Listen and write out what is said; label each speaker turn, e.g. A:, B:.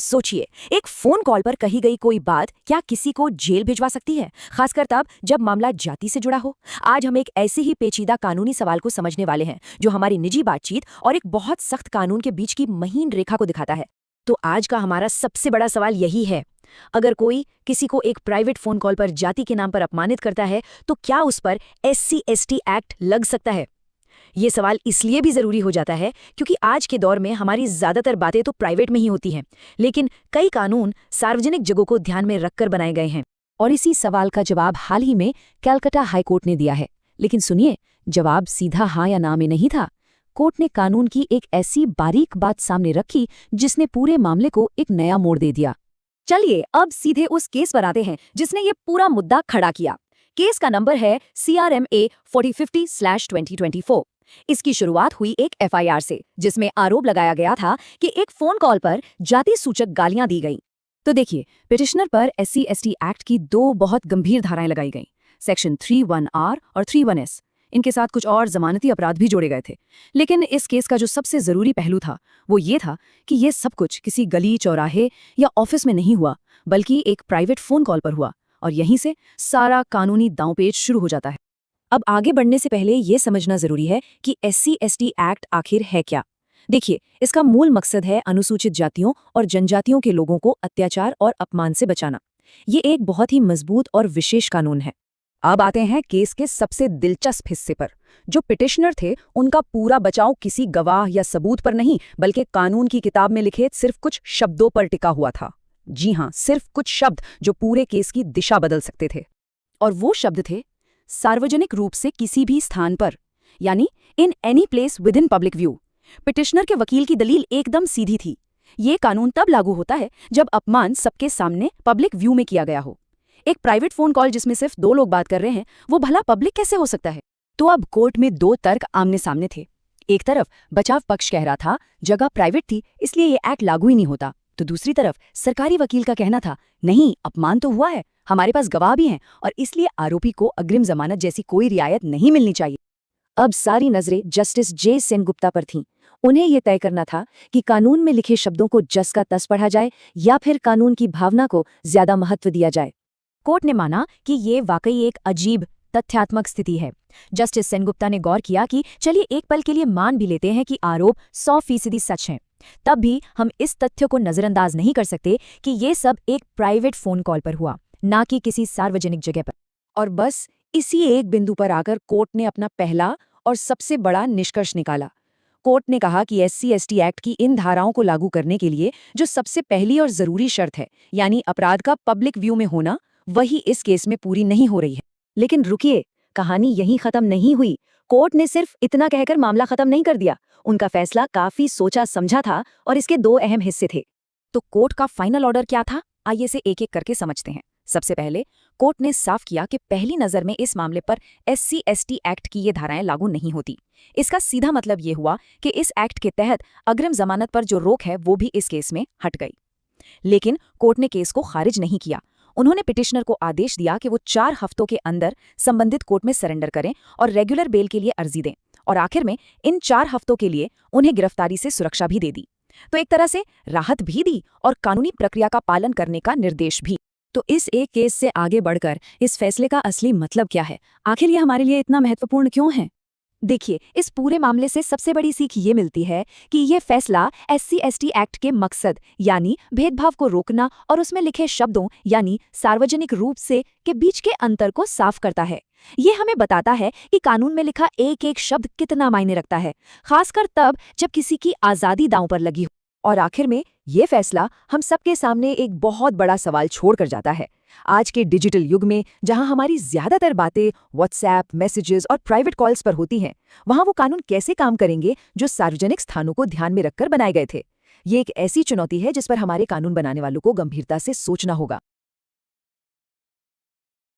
A: सोचिए, एक phone call पर कही गई कोई बात क्या किसी को जेल भिजवा सकती है, खासकर तब जब मामला जाति से जुड़ा हो। आज हम एक ऐसे ही पेचीदा कानूनी सवाल को समझने वाले हैं जो हमारी निजी बातचीत और एक बहुत सख्त कानून के बीच की महीन रेखा को दिखाता है। तो आज का हमारा सबसे बड़ा सवाल यही है, अगर कोई किसी को एक प्राइवेट फोन कॉल पर जाति के नाम पर अपमानित करता है तो क्या उस पर SC/ST एक्ट लग सकता है। ये सवाल इसलिए भी जरूरी हो जाता है क्योंकि आज के दौर में हमारी ज्यादातर बातें तो प्राइवेट में ही होती हैं, लेकिन कई कानून सार्वजनिक जगहों को ध्यान में रखकर बनाए गए हैं। और इसी सवाल का जवाब हाल ही में कलकत्ता हाईकोर्ट ने दिया है। लेकिन सुनिए, जवाब सीधा हाँ या ना में नहीं था। कोर्ट ने कानून की एक ऐसी बारीक बात सामने रखी जिसने पूरे मामले को एक नया मोड़ दे दिया। चलिए अब सीधे उस केस पर आते हैं जिसने ये पूरा मुद्दा खड़ा किया। केस का नंबर है CRMA 4050/2024। इसकी शुरुआत हुई एक FIR से, जिसमें आरोप लगाया गया था कि एक फोन कॉल पर जाति सूचक गालियां दी गईं। तो देखिए, पिटिशनर पर SC/ST एक्ट की दो बहुत गंभीर धाराएं लगाई गईं, सेक्शन 31R और 31S। इनके साथ कुछ और जमानती अपराध भी जोड़े गए थे। लेकिन इस केस का जो सबसे जरूरी पहलू था वो ये था कि ये सब कुछ किसी गली, चौराहे या ऑफिस में नहीं हुआ, बल्कि एक प्राइवेट फोन कॉल पर हुआ। और यहीं से सारा कानूनी दांवपेच शुरू हो जाता है। अब आगे बढ़ने से पहले ये समझना जरूरी है कि SC/ST एक्ट आखिर है क्या। देखिए, इसका मूल मकसद है अनुसूचित जातियों और जनजातियों के लोगों को अत्याचार और अपमान से बचाना। ये एक बहुत ही मजबूत और विशेष कानून है। अब आते हैं केस के सबसे दिलचस्प हिस्से पर। जो पिटिशनर थे उनका पूरा बचाव किसी गवाह या सबूत पर नहीं, बल्कि कानून की किताब में लिखे सिर्फ कुछ शब्दों पर टिका हुआ था। जी हाँ, सिर्फ कुछ शब्द जो पूरे केस की दिशा बदल सकते थे। और वो शब्द थे सार्वजनिक रूप से किसी भी स्थान पर, यानी in any place with in public view. Petitioner के वकील की दलील एकदम सीधी थी। ये कानून तब लागू होता है जब अपमान सबके सामने पब्लिक व्यू में किया गया हो। एक प्राइवेट फोन कॉल जिसमें सिर्फ दो लोग बात कर रहे हैं, वो भला पब्लिक कैसे हो सकता है। तो अब कोर्ट में दो तर्क आमने सामने थे। एक तरफ बचाव पक्ष कह रहा था जगह प्राइवेट थी इसलिए ये एक्ट लागू ही नहीं होता, तो दूसरी तरफ सरकारी वकील का कहना था नहीं, अपमान तो हुआ है, हमारे पास गवाह भी हैं और इसलिए आरोपी को अग्रिम जमानत जैसी कोई रियायत नहीं मिलनी चाहिए। अब सारी नजरें जस्टिस J सेनगुप्ता पर थीं। उन्हें यह तय करना था कि कानून में लिखे शब्दों को जस का तस पढ़ा जाए या फिर कानून की भावना को ज्यादा महत्व दिया जाए। कोर्ट ने माना कि ये वाकई एक अजीब तथ्यात्मक स्थिति है। जस्टिस सेनगुप्ता ने गौर किया कि चलिए एक पल के लिए मान भी लेते हैं कि आरोप 100% सच हैं, तब भी हम इस तथ्य को नजरअंदाज नहीं कर सकते कि ये सब एक प्राइवेट फोन कॉल पर हुआ, ना कि किसी सार्वजनिक जगह पर। और बस इसी एक बिंदु पर आकर कोर्ट ने अपना पहला और सबसे बड़ा निष्कर्ष निकाला। कोर्ट ने कहा कि SC/ST एक्ट की इन धाराओं को लागू करने के लिए जो सबसे पहली और जरूरी शर्त है, यानी अपराध का पब्लिक व्यू में होना, वही इस केस में पूरी नहीं हो रही है। लेकिन रुकिए, कहानी यहीं खत्म नहीं हुई। कोर्ट ने सिर्फ इतना कहकर मामला खत्म नहीं कर दिया। उनका फैसला काफी सोचा समझा था और इसके दो अहम हिस्से थे। तो कोर्ट का फाइनल ऑर्डर क्या था, आइए इसे एक एक करके समझते हैं। सबसे पहले कोर्ट ने साफ किया कि पहली नजर में इस मामले पर SC/ST एक्ट की ये धाराएं लागू नहीं होती। इसका सीधा मतलब ये हुआ कि इस एक्ट के तहत अग्रिम जमानत पर जो रोक है वो भी इस केस में हट गई। लेकिन कोर्ट ने केस को खारिज नहीं किया। उन्होंने पिटिशनर को आदेश दिया कि वो 4 हफ्तों के अंदर संबंधित कोर्ट में सरेंडर करें और रेगुलर बेल के लिए अर्जी दें, और आखिर में इन 4 हफ्तों के लिए उन्हें गिरफ्तारी से सुरक्षा भी दे दी। तो एक तरह से राहत भी दी और कानूनी प्रक्रिया का पालन करने का निर्देश भी। तो इस एक केस से आगे बढ़कर इस फैसले का असली मतलब क्या है, आखिर ये हमारे लिए इतना महत्वपूर्ण क्यों है। देखिए, इस पूरे मामले से सबसे बड़ी सीख ये मिलती है कि ये फैसला SC/ST एक्ट के मकसद यानी भेदभाव को रोकना और उसमें लिखे शब्दों यानी सार्वजनिक रूप से के बीच के अंतर को साफ करता है। ये हमें बताता है कि कानून में लिखा एक एक शब्द कितना मायने रखता है, खासकर तब जब किसी की आजादी दांव पर लगी हो। और आखिर में ये फैसला हम सबके सामने एक बहुत बड़ा सवाल छोड़कर जाता है। आज के डिजिटल युग में जहां हमारी ज्यादातर बातें व्हाट्सएप, मैसेजेस और प्राइवेट कॉल्स पर होती हैं, वहां वो कानून कैसे काम करेंगे जो सार्वजनिक स्थानों को ध्यान में रखकर बनाए गए थे। ये एक ऐसी चुनौती है जिस पर हमारे कानून बनाने वालों को गंभीरता से सोचना होगा।